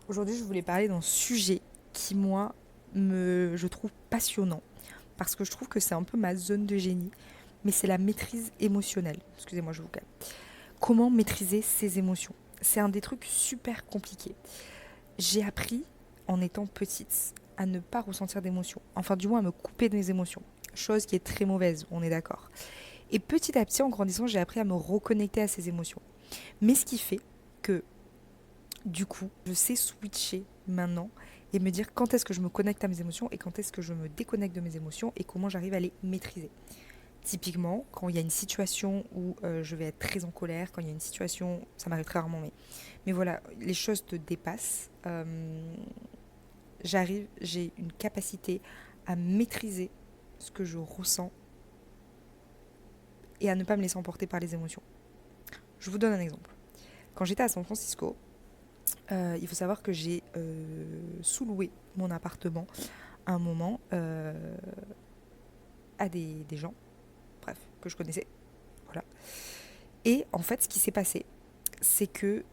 Aujourd'hui, je voulais parler d'un sujet qui, moi, je trouve passionnant. Parce que je trouve que c'est un peu ma zone de génie. Mais c'est la maîtrise émotionnelle. Excusez-moi, je vous calme. Comment maîtriser ses émotions? C'est un des trucs super compliqués. J'ai appris, en étant petite, à ne pas ressentir d'émotions. Enfin, du moins, à me couper de mes émotions. Chose qui est très mauvaise, on est d'accord. Et petit à petit, en grandissant, j'ai appris à me reconnecter à ces émotions. Mais ce qui fait que du coup, je sais switcher maintenant et me dire quand est-ce que je me connecte à mes émotions et quand est-ce que je me déconnecte de mes émotions et comment j'arrive à les maîtriser. Typiquement, quand il y a une situation où je vais être très en colère, quand il y a une situation, ça m'arrive très rarement, mais voilà, les choses te dépassent, j'ai une capacité à maîtriser ce que je ressens et à ne pas me laisser emporter par les émotions. Je vous donne un exemple. Quand j'étais à San Francisco, il faut savoir que j'ai sous-loué mon appartement à un moment à des gens, bref, que je connaissais. Voilà. Et en fait, ce qui s'est passé, c'est que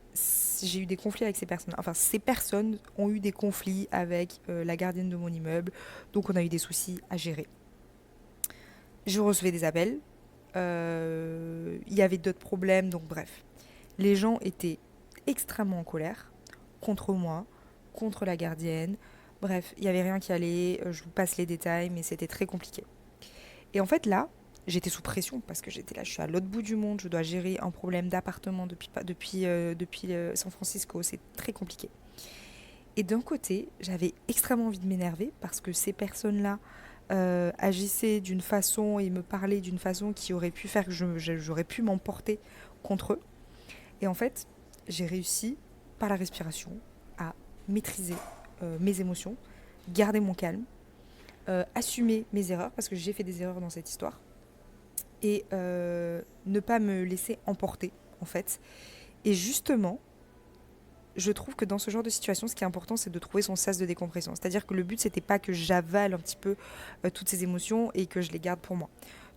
j'ai eu des conflits avec ces personnes. Enfin, ces personnes ont eu des conflits avec la gardienne de mon immeuble, donc on a eu des soucis à gérer. Je recevais des appels, il y avait d'autres problèmes, donc bref. Les gens étaient extrêmement en colère contre moi, contre la gardienne. Bref, il n'y avait rien qui allait, je vous passe les détails, mais c'était très compliqué. Et en fait là, j'étais sous pression parce que j'étais là, je suis à l'autre bout du monde, je dois gérer un problème d'appartement depuis San Francisco, c'est très compliqué. Et d'un côté, j'avais extrêmement envie de m'énerver parce que ces personnes-là agissaient d'une façon et me parlaient d'une façon qui aurait pu faire que j'aurais pu m'emporter contre eux. Et en fait, j'ai réussi, par la respiration, à maîtriser mes émotions, garder mon calme, assumer mes erreurs, parce que j'ai fait des erreurs dans cette histoire, et ne pas me laisser emporter, en fait. Et justement, je trouve que dans ce genre de situation, ce qui est important, c'est de trouver son sas de décompression. C'est-à-dire que le but, c'était pas que j'avale un petit peu toutes ces émotions et que je les garde pour moi.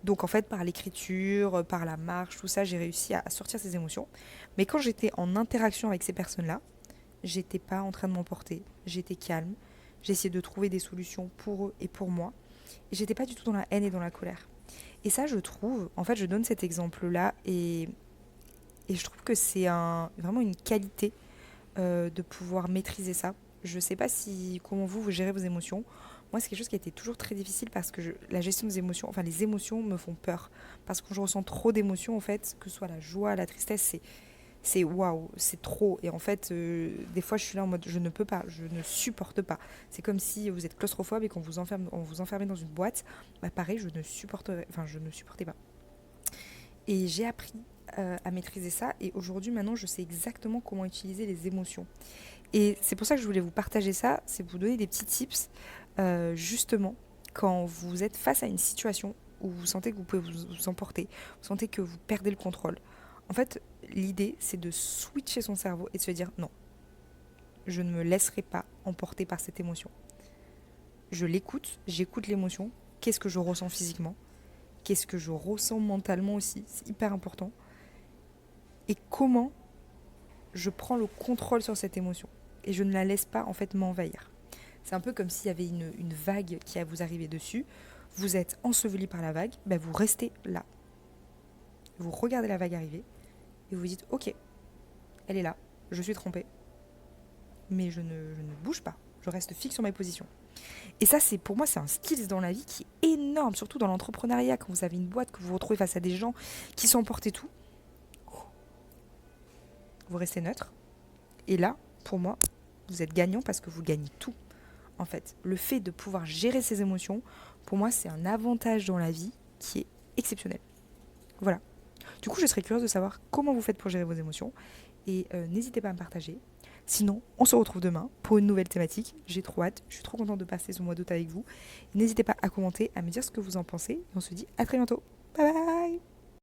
Donc en fait, par l'écriture, par la marche, tout ça, j'ai réussi à sortir ces émotions. Mais quand j'étais en interaction avec ces personnes-là, j'étais pas en train de m'emporter. J'étais calme. J'essayais de trouver des solutions pour eux et pour moi. Et j'étais pas du tout dans la haine et dans la colère. Et ça, je trouve, en fait, je donne cet exemple-là et je trouve que c'est vraiment une qualité de pouvoir maîtriser ça. Je sais pas si comment vous gérez vos émotions. Moi, c'est quelque chose qui a été toujours très difficile parce que la gestion des émotions, enfin les émotions me font peur. Parce que quand je ressens trop d'émotions, en fait, que ce soit la joie, la tristesse, c'est waouh, c'est trop. Et en fait, des fois, je suis là en mode je ne peux pas, je ne supporte pas. C'est comme si vous êtes claustrophobe et qu'on on vous enfermait dans une boîte. Bah pareil, je ne supportais pas. Et j'ai appris à maîtriser ça. Et aujourd'hui, maintenant, je sais exactement comment utiliser les émotions. Et c'est pour ça que je voulais vous partager ça, c'est vous donner des petits tips, justement, quand vous êtes face à une situation où vous sentez que vous pouvez vous emporter, vous sentez que vous perdez le contrôle. En fait, l'idée, c'est de switcher son cerveau et de se dire non, je ne me laisserai pas emporter par cette émotion. Je l'écoute, j'écoute l'émotion, qu'est-ce que je ressens physiquement, qu'est-ce que je ressens mentalement aussi, c'est hyper important, et comment je prends le contrôle sur cette émotion et je ne la laisse pas en fait m'envahir. C'est un peu comme s'il y avait une vague qui a vous arriver dessus, vous êtes enseveli par la vague, ben vous restez là. Vous regardez la vague arriver et vous vous dites ok, elle est là, je suis trompée, mais je ne bouge pas, je reste fixe sur mes positions. Et ça, c'est pour moi, c'est un skill dans la vie qui est énorme, surtout dans l'entrepreneuriat, quand vous avez une boîte, que vous vous retrouvez face à des gens qui s'emportent et tout, vous restez neutre. Et là, pour moi, vous êtes gagnant parce que vous gagnez tout. En fait, le fait de pouvoir gérer ses émotions, pour moi, c'est un avantage dans la vie qui est exceptionnel. Voilà. Du coup, je serais curieuse de savoir comment vous faites pour gérer vos émotions et n'hésitez pas à me partager. Sinon, on se retrouve demain pour une nouvelle thématique. J'ai trop hâte, je suis trop contente de passer ce mois d'août avec vous. N'hésitez pas à commenter, à me dire ce que vous en pensez et on se dit à très bientôt. Bye bye.